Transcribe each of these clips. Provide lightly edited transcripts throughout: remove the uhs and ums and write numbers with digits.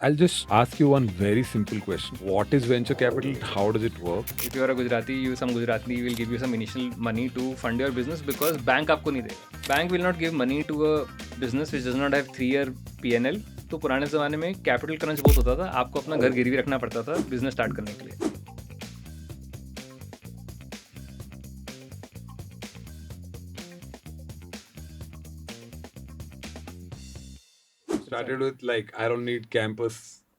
I'll just ask you one very simple question. What is venture capital? How does it work? If you are a Gujarati, some Gujarati will give you some initial money to fund your business because bank आपको नहीं देगा. Bank will not give money to a business which does not have 3-year P&L. तो पुराने ज़माने में capital crunch बहुत होता था, आपको अपना घर गिरवी रखना पड़ता था बिजनेस स्टार्ट करने के लिए. Started with like, I don't need campus,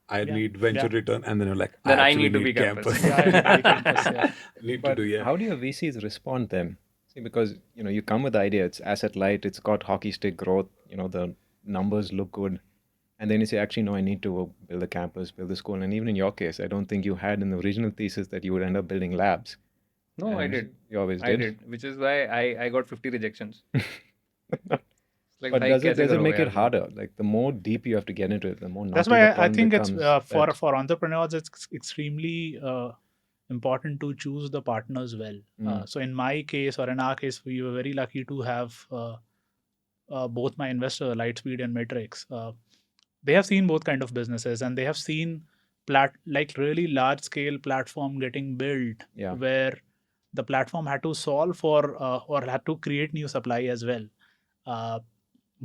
I Yeah, need venture yeah. return, and then you're like, Then I actually need to be campus. Yeah, I need to be campus, yeah. Need to But do, yeah. how do your VCs respond then? See, because you come with the idea, it's asset light, it's got hockey stick growth, the numbers look good, and then you say, actually, no, I need to build a campus, build a school, and even in your case, I don't think you had in the original thesis that you would end up building labs. No, I And did. You always I did. did, which is why I got 50 rejections. Like, But भाई does कैसे it करोगे make it यार? harder? Like the more deep you have to get into it, the more That's knotty why the I problem think it's becomes. for entrepreneurs, it's extremely important to choose the partners well. So in my case or in our case, we were very lucky to have both my investor, Lightspeed and Matrix. They have seen both kind of businesses, and they have seen like really large scale platform getting built, Yeah. where the platform had to solve for or had to create new supply as well.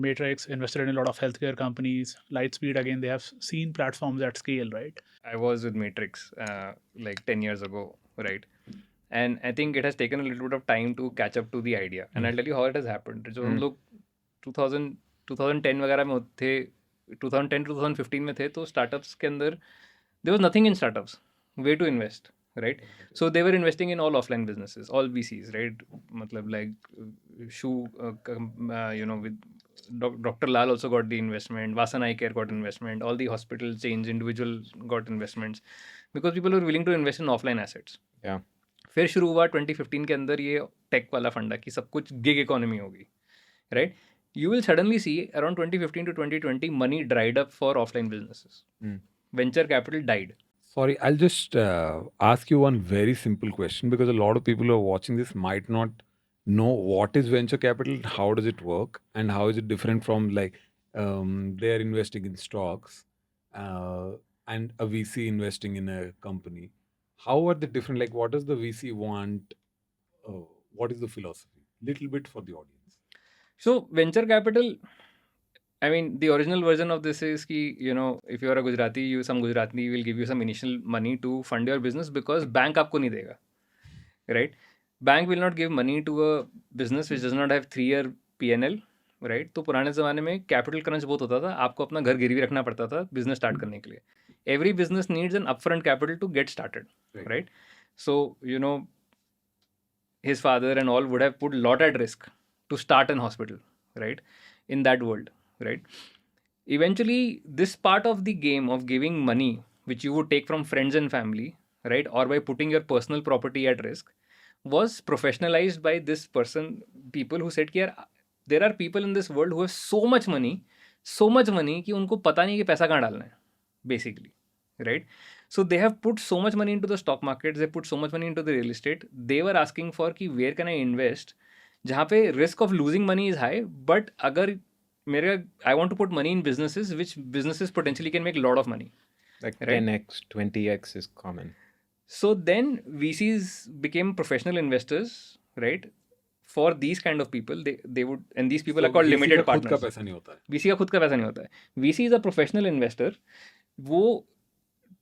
Matrix invested in a lot of healthcare companies. Lightspeed, again, they have seen platforms at scale, right? I was with Matrix like 10 years ago, right? And I think it has taken a little bit of time to catch up to the idea. And I'll tell you how it has happened. जो हम लोग 2010 वगैरह में थे, 2010-2015 में थे, तो startups के अंदर there was nothing in startups. Way to invest, right? So they were investing in all offline businesses, all VCs, right? मतलब like shoe, with Dr. Lal also got the investment, Vasan Eye Care got investment, all the hospital chains, individual got investments because people were willing to invest in offline assets. Yeah. फिर शुरू हुआ 2015 के अंदर ये take वाला फंडा कि सब कुछ गिग इकोनॉमी होगी, right? You will suddenly see around 2015 to 2020 money dried up for offline businesses. Venture capital died. Sorry, I'll just ask you one very simple question, because a lot of people who are watching this might not know what is venture capital, how does it work, and how is it different from like they are investing in stocks and a VC investing in a company. How are they different? Like, what does the VC want? What is the philosophy? Little bit for the audience. So venture capital, I mean, the original version of this is ki, if you are a Gujarati, some Gujarati will give you some initial money to fund your business because bank आपको नहीं देगा, right? Bank will not give money to a business which does not have 3-year P&L, right? तो पुराने ज़माने में capital crunch बहुत होता था, आपको अपना घर गिरवी रखना पड़ता था business start करने के लिए. Every business needs an upfront capital to get started, right? So, his father and all would have put lot at risk to start an hospital, right? In that world, right? Eventually, this part of the game of giving money, which you would take from friends and family, right, or by putting your personal property at risk, was professionalized by this person, people who said, कि यार, there are people in this world who have so much money कि उनको पता नहीं कि पैसा कहाँ डालना है, basically, right? So they have put so much money into the stock markets, they put so much money into the real estate. They were asking for कि where can I invest, जहाँ पे risk of losing money is high, but अगर I want to put money in businesses which businesses potentially can make a lot of money. Like Right. 10x, 20x is common. So then VCs became professional investors, right? For these kind of people, they would, and these people are called limited खुद का partners. पैसा नहीं होता है. VC का खुद का पैसा नहीं होता है. VC is a professional investor.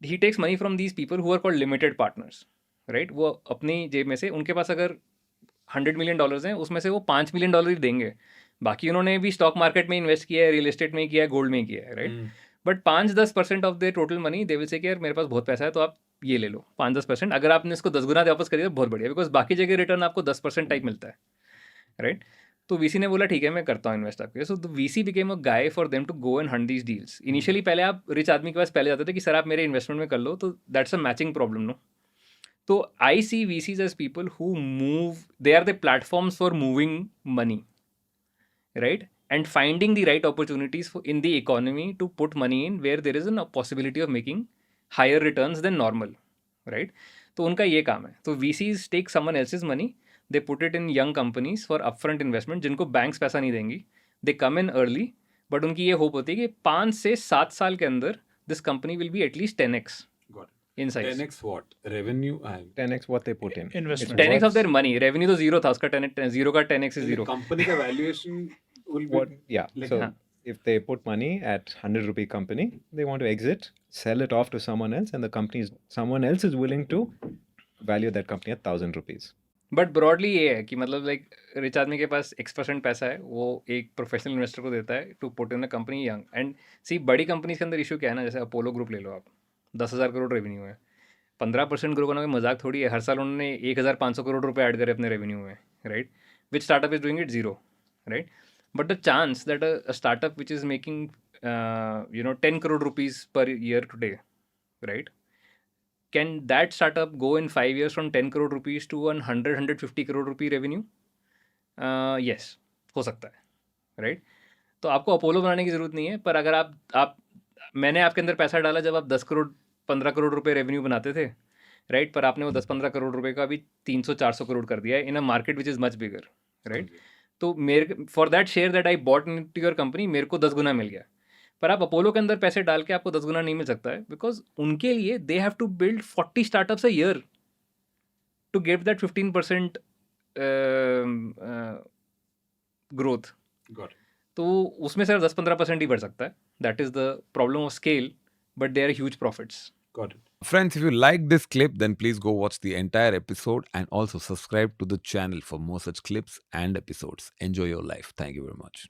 He takes money from these people who are called limited partners, right? वो अपनी जेब में से, उनके पास अगर $100 million हैं, उसमें से वो $5 million ही देंगे. बाकी उन्होंने भी स्टॉक मार्केट में इन्वेस्ट किया है, रियल एस्टेट में किया है, गोल्ड में किया है, right? But 5-10% of the total money they will say कि यार मेरे पास बहुत पैसा है तो आप ये ले लो 5-10%. अगर आपने इसको 10 गुना वापस करिए तो बहुत बढ़िया, बिकॉज बाकी जगह रिटर्न आपको 10% टाइप मिलता है, राइट? तो वीसी ने बोला ठीक है मैं करता हूँ इन्वेस्ट आपके. So the VC became a guy for them to go and hunt these deals. Initially पहले आप रिच आदमी के पास पहले जाते थे कि सर आप मेरे इन्वेस्टमेंट में कर लो, तो that's a matching problem, no? तो I C VCs as people who move, they are the platforms for moving money, right? And finding the right opportunities in the economy to put money in where there is a possibility of making higher returns than normal, right? तो उनका ये काम है. तो VCs take someone else's money, they put it in young companies for upfront investment, जिनको banks पैसा नहीं देंगी. They come in early, but उनकी ये होप होती है कि 5 से 7 साल के अंदर this company will be at least 10x Got it. in size. 10x what? Revenue? 10x what they put in. Investment. It's 10x of worth- their money. Revenue तो zero था, उसका 10 zero का 10x is And the zero. company का valuation will be what yeah like- so Huh. if they put money at 100 rupee company, they want to exit, sell it off to someone else, and the company is someone else is willing to value that company at 1,000 rupees. But broadly ये है कि मतलब like rich आदमी के पास X% पैसा है, वो एक प्रोफेशनल इन्वेस्टर को देता है to put in the company young. And see बड़ी कंपनीज के अंदर इशू क्या है ना, जैसे अपोलो ग्रुप ले लो आप, 10,000 करोड़ रेवेन्यू है, 15% ग्रो करना कोई मजाक थोड़ी है. हर साल उन्होंने 1,500 करोड़ रुपए ऐड करे अपने रेवेन्यू में, right. Which startup is doing it zero, right. But the chance that a startup which is making 10 crore rupees per year today, right? Can that startup go in 5 years from 10 crore rupees to 150 crore rupee revenue? Yes, हो सकता है, right. तो आपको Apollo बनाने की ज़रूरत नहीं है, पर अगर आप मैंने आपके अंदर पैसा डाला जब आप 10 करोड़ 15 करोड़ रुपए रेवेन्यू बनाते थे, राइट, पर आपने वो 10-15 करोड़ रुपए का अभी 300-400 करोड़ कर दिया है इन a market which is much bigger, right. तो मेरे for that share that I bought in to your company मेरे को 10 गुना मिल गया. पर आप अपोलो के अंदर पैसे डाल के आपको 10 गुना नहीं मिल सकता है, बिकॉज उनके लिए they have to build 40 startups a year to get that 15% growth. Got it. तो उसमें सिर्फ 10-15% ही बढ़ सकता है. That is the problem of scale, but they are huge profits. Got it. Friends, if you like this clip, then please go watch the entire episode and also subscribe to the channel for more such clips and episodes. Enjoy your life. Thank you very much.